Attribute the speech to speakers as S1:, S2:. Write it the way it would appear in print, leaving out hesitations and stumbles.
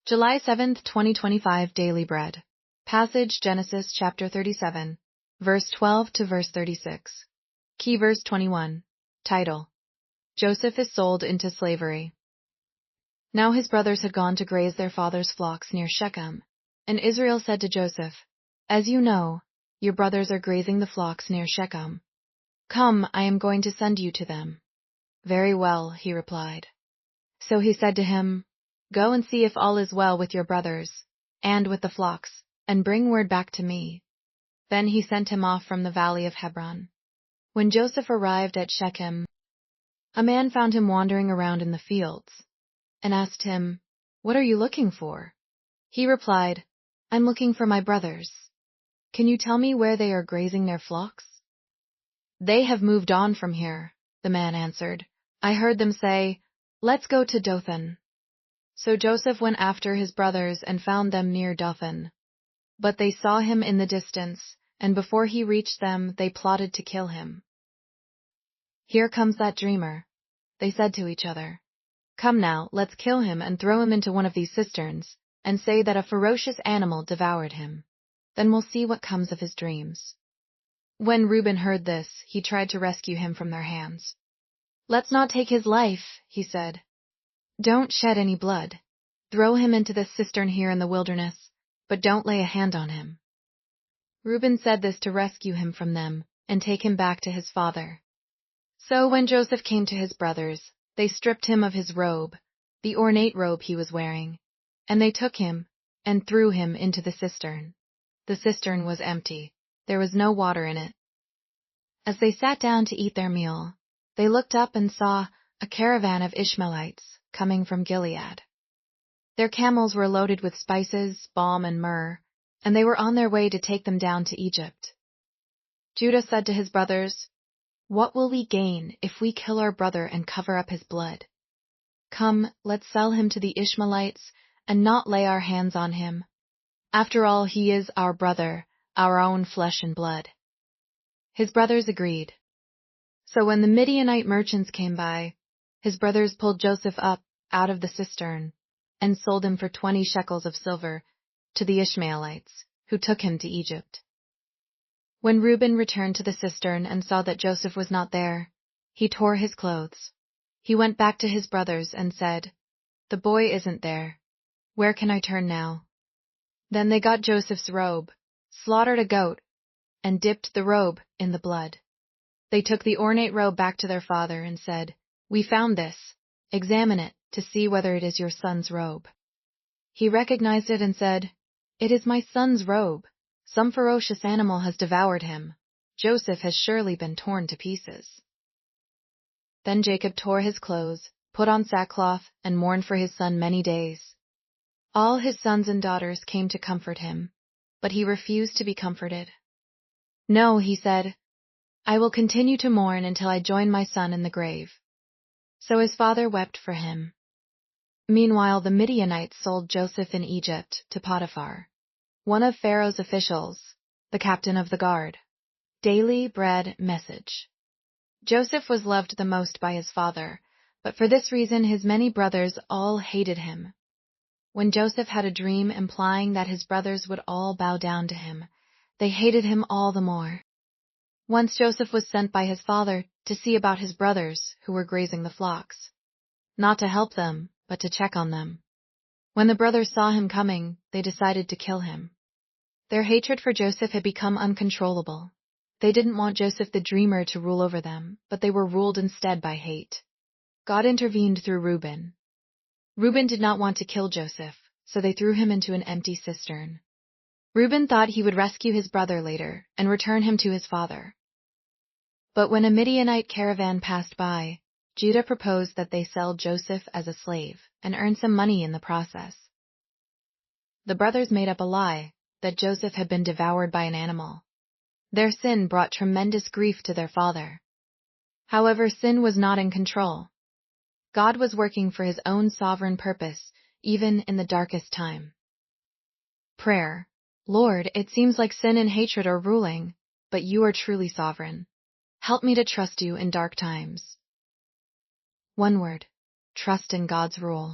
S1: July 7th, 2025 Daily Bread. Passage Genesis chapter 37, verse 12 to verse 36. Key verse 21. Title: Joseph is sold into slavery. Now his brothers had gone to graze their father's flocks near Shechem, and Israel said to Joseph, "As you know, your brothers are grazing the flocks near Shechem. Come, I am going to send you to them." "Very well," he replied. So he said to him, "Go and see if all is well with your brothers, and with the flocks, and bring word back to me." Then he sent him off from the valley of Hebron. When Joseph arrived at Shechem, a man found him wandering around in the fields, and asked him, "What are you looking for?" He replied, "I'm looking for my brothers. Can you tell me where they are grazing their flocks?" "They have moved on from here," the man answered. "I heard them say, 'Let's go to Dothan.'" So Joseph went after his brothers and found them near Dothan. But they saw him in the distance, and before he reached them, they plotted to kill him. "Here comes that dreamer," they said to each other. "Come now, let's kill him and throw him into one of these cisterns, and say that a ferocious animal devoured him. Then we'll see what comes of his dreams." When Reuben heard this, he tried to rescue him from their hands. "Let's not take his life," he said. "Don't shed any blood. Throw him into this cistern here in the wilderness, but don't lay a hand on him." Reuben said this to rescue him from them and take him back to his father. So when Joseph came to his brothers, they stripped him of his robe, the ornate robe he was wearing, and they took him and threw him into the cistern. The cistern was empty. There was no water in it. As they sat down to eat their meal, they looked up and saw a caravan of Ishmaelites coming from Gilead. Their camels were loaded with spices, balm, and myrrh, and they were on their way to take them down to Egypt. Judah said to his brothers, "What will we gain if we kill our brother and cover up his blood? Come, let's sell him to the Ishmaelites and not lay our hands on him. After all, he is our brother, our own flesh and blood." His brothers agreed. So when the Midianite merchants came by, his brothers pulled Joseph up out of the cistern and sold him for 20 shekels of silver to the Ishmaelites, who took him to Egypt. When Reuben returned to the cistern and saw that Joseph was not there, he tore his clothes. He went back to his brothers and said, "The boy isn't there. Where can I turn now?" Then they got Joseph's robe, slaughtered a goat, and dipped the robe in the blood. They took the ornate robe back to their father and said, "We found this. Examine it to see whether it is your son's robe." He recognized it and said, "It is my son's robe. Some ferocious animal has devoured him. Joseph has surely been torn to pieces." Then Jacob tore his clothes, put on sackcloth, and mourned for his son many days. All his sons and daughters came to comfort him, but he refused to be comforted. "No," he said, "I will continue to mourn until I join my son in the grave." So his father wept for him. Meanwhile, the Midianites sold Joseph in Egypt to Potiphar, one of Pharaoh's officials, the captain of the guard. Daily Bread Message. Joseph was loved the most by his father, but for this reason his many brothers all hated him. When Joseph had a dream implying that his brothers would all bow down to him, they hated him all the more. Once Joseph was sent by his father to see about his brothers who were grazing the flocks. Not to help them, but to check on them. When the brothers saw him coming, they decided to kill him. Their hatred for Joseph had become uncontrollable. They didn't want Joseph the dreamer to rule over them, but they were ruled instead by hate. God intervened through Reuben. Reuben did not want to kill Joseph, so they threw him into an empty cistern. Reuben thought he would rescue his brother later and return him to his father. But when a Midianite caravan passed by, Judah proposed that they sell Joseph as a slave and earn some money in the process. The brothers made up a lie that Joseph had been devoured by an animal. Their sin brought tremendous grief to their father. However, sin was not in control. God was working for his own sovereign purpose, even in the darkest time. Prayer. Lord, it seems like sin and hatred are ruling, but you are truly sovereign. Help me to trust you in dark times. One word: trust in God's rule.